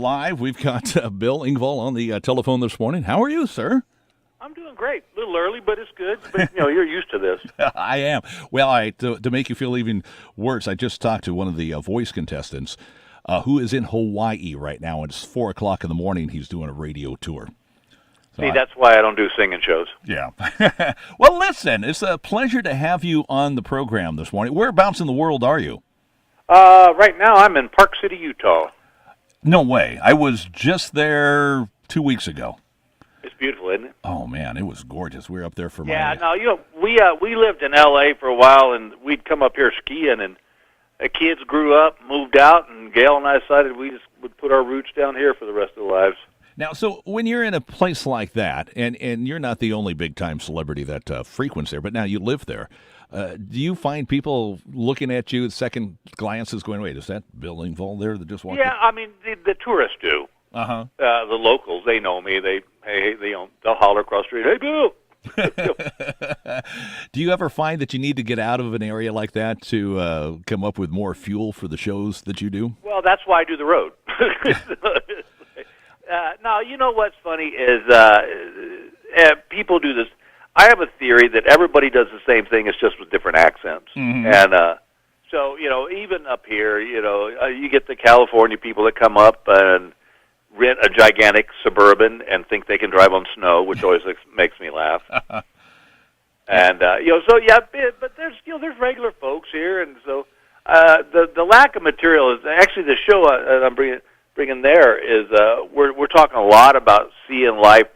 Live, we've got Bill Engvall on the telephone this morning. How are you, sir? I'm doing great. A little early, but it's good. But, you're used to this. I am. Well, to make you feel even worse, I just talked to one of the voice contestants who is in Hawaii right now. It's 4 o'clock in the morning. He's doing a radio tour. See, that's why I don't do singing shows. Yeah. Well, listen, it's a pleasure to have you on the program this morning. Whereabouts in the world are you? Right now, I'm in Park City, Utah. No way. I was just there 2 weeks ago. It's beautiful, isn't it? Oh, man, it was gorgeous. We were up there for we lived in L.A. for a while, and we'd come up here skiing, and the kids grew up, moved out, and Gail and I decided we just would put our roots down here for the rest of the lives. Now, so when you're in a place like that, and you're not the only big-time celebrity that frequents there, but now you live there, do you find people looking at you at second glances going, wait, is that Bill Engvall there that just walked in? Yeah, I mean, the tourists do. Uh-huh. The locals, they know me. They'll holler across the street, hey, Bill! Do you ever find that you need to get out of an area like that to come up with more fuel for the shows that you do? Well, that's why I do the road. No, you know what's funny is people do this. I have a theory that everybody does the same thing, it's just with different accents. Mm-hmm. And so, even up here, you get the California people that come up and rent a gigantic Suburban and think they can drive on snow, which always makes me laugh. And, but there's regular folks here, and so the lack of material is actually the show I'm bringing there is we're talking a lot about seeing life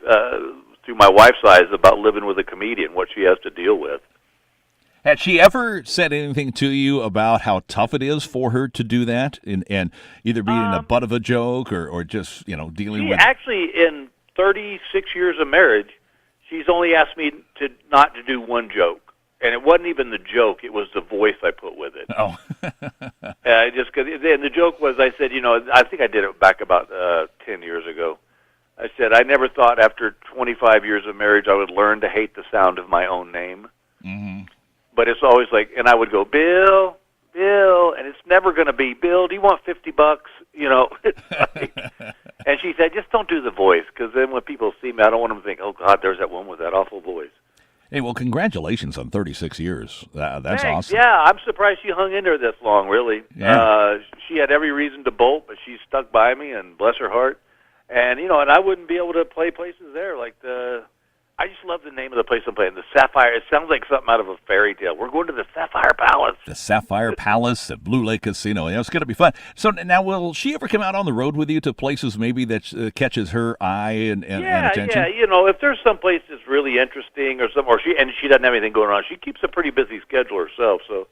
through my wife's eyes about living with a comedian, what she has to deal with. Had she ever said anything to you about how tough it is for her to do that, and either being a butt of a joke or just dealing with? Actually, in 36 years of marriage, she's only asked me not to do one joke, and it wasn't even the joke; it was the voice I put with it. Oh, just because. And the joke was, I said, I think I did it back about 10 years ago. I said, I never thought after 25 years of marriage I would learn to hate the sound of my own name. Mm-hmm. But it's always like, and I would go, Bill, and it's never going to be, Bill, do you want $50? It's like, and she said, just don't do the voice, because then when people see me, I don't want them to think, oh, God, there's that one with that awful voice. Hey, well, congratulations on 36 years. That's Thanks. Awesome. Yeah, I'm surprised she hung in there this long, really. Yeah. She had every reason to bolt, but she stuck by me, and bless her heart. And, and I wouldn't be able to play places there like I just love the name of the place I'm playing, the Sapphire. It sounds like something out of a fairy tale. We're going to the Sapphire Palace. The Sapphire Palace at Blue Lake Casino. Yeah, it's going to be fun. So now, will she ever come out on the road with you to places maybe that catches her eye and attention? Yeah, if there's some place that's really interesting or she doesn't have anything going on, she keeps a pretty busy schedule herself. So,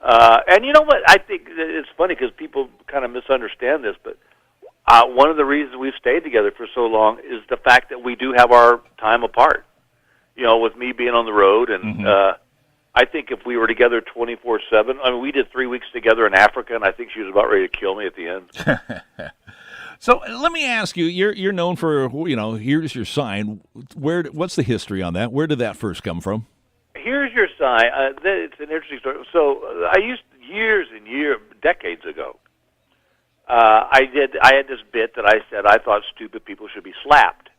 and you know what? I think it's funny because people kind of misunderstand this, but one of the reasons we've stayed together for so long is the fact that we do have our time apart. With me being on the road, and Mm-hmm. I think if we were together 24/7, I mean, we did 3 weeks together in Africa, and I think she was about ready to kill me at the end. So let me ask you: you're known for Here's Your Sign. What's the history on that? Where did that first come from? Here's Your Sign. It's an interesting story. So I used decades ago. I had this bit that I said I thought stupid people should be slapped,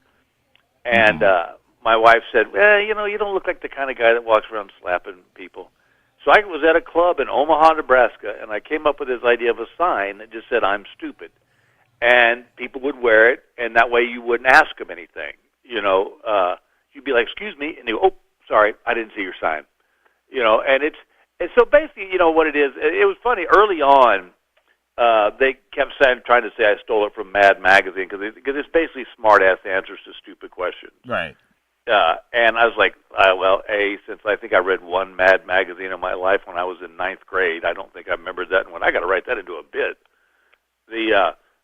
and my wife said, "Well, you don't look like the kind of guy that walks around slapping people." So I was at a club in Omaha, Nebraska, and I came up with this idea of a sign that just said "I'm stupid," and people would wear it, and that way you wouldn't ask them anything. You'd be like, "Excuse me," and they go, "Oh, sorry, I didn't see your sign." And so basically, what it is. It was funny early on. They kept trying to say I stole it from Mad Magazine because it's basically smart-ass answers to stupid questions. Right. And I was like, since I think I read one Mad Magazine in my life when I was in 9th grade, I don't think I remembered that, and when I got to write that into a bit.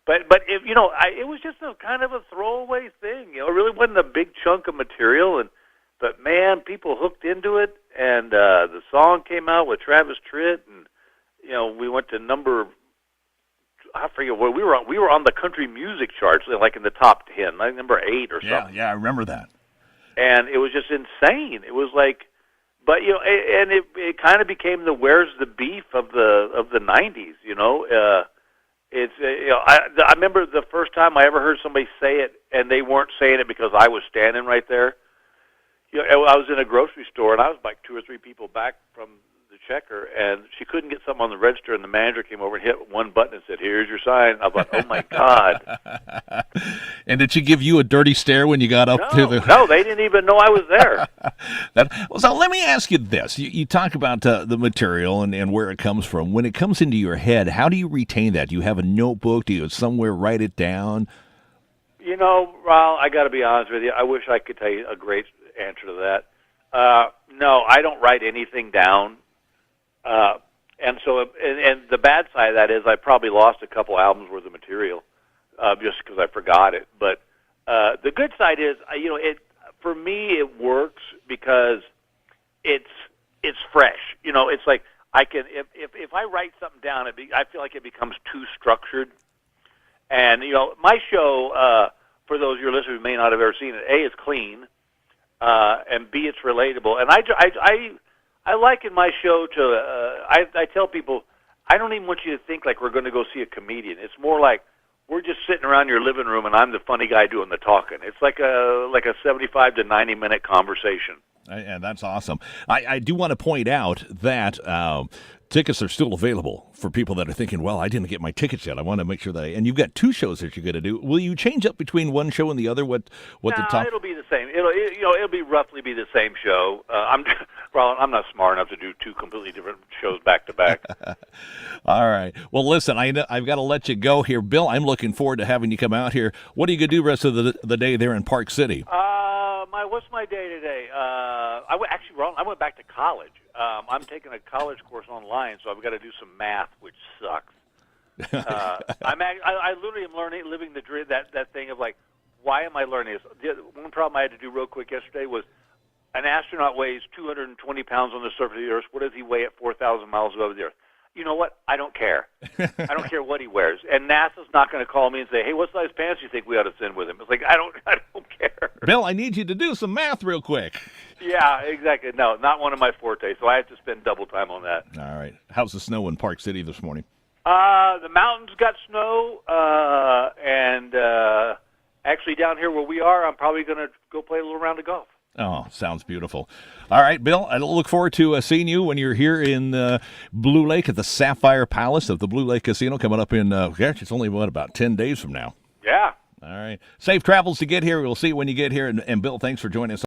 But it was just a kind of a throwaway thing. It really wasn't a big chunk of material, but man, people hooked into it, and the song came out with Travis Tritt, and we went to I forget what we were on. We were on the country music charts, like in the top 10, like number 8 or something. Yeah, I remember that. And it was just insane. It was like, but and it kind of became the "Where's the Beef" of the 90s. It's I remember the first time I ever heard somebody say it, and they weren't saying it because I was standing right there. I was in a grocery store, and I was like 2 or 3 people back from the checker, and she couldn't get something on the register, and the manager came over and hit one button and said, "Here's your sign." I was like, "Oh my God!" And did she give you a dirty stare when you got up to the? No, they didn't even know I was there. So let me ask you this: you talk about the material and where it comes from. When it comes into your head, how do you retain that? Do you have a notebook? Do you somewhere write it down? Ral, I got to be honest with you. I wish I could tell you a great answer to that. No, I don't write anything down. And the bad side of that is I probably lost a couple albums worth of material just because I forgot it. But the good side is, for me it works because it's fresh. It's like I can if I write something down, I feel like it becomes too structured. And my show, for those of your listeners who may not have ever seen it, A, it's clean, and B, it's relatable. And I liken my show to, I tell people, I don't even want you to think like we're going to go see a comedian. It's more like we're just sitting around your living room and I'm the funny guy doing the talking. It's like a 75 to 90-minute conversation. And that's awesome. I do want to point out that tickets are still available for people that are thinking, well, I didn't get my tickets yet. I want to make sure that and you've got 2 shows that you're going to do. Will you change up between one show and the other? What the top? It'll be the same. It'll be roughly be the same show. I'm not smart enough to do 2 completely different shows back to back. All right. Well, listen, I've got to let you go here, Bill. I'm looking forward to having you come out here. What are you going to do the rest of the day there in Park City? What's my day today? I went back to college. I'm taking a college course online, so I've got to do some math, which sucks. I literally am living the dream, that thing of like, why am I learning this? One problem I had to do real quick yesterday was an astronaut weighs 220 pounds on the surface of the Earth. What does he weigh at 4,000 miles above the Earth? You know what? I don't care. I don't care what he wears. And NASA's not going to call me and say, "Hey, what size pants do you think we ought to send with him?" It's like I don't care. Bill, I need you to do some math real quick. Yeah, exactly. No, not one of my forte. So I have to spend double time on that. All right. How's the snow in Park City this morning? The mountains got snow, and actually down here where we are, I'm probably going to go play a little round of golf. Oh, sounds beautiful. All right, Bill, I look forward to seeing you when you're here in Blue Lake at the Sapphire Palace of the Blue Lake Casino coming up in, it's only, about 10 days from now. Yeah. All right. Safe travels to get here. We'll see you when you get here. And Bill, thanks for joining us.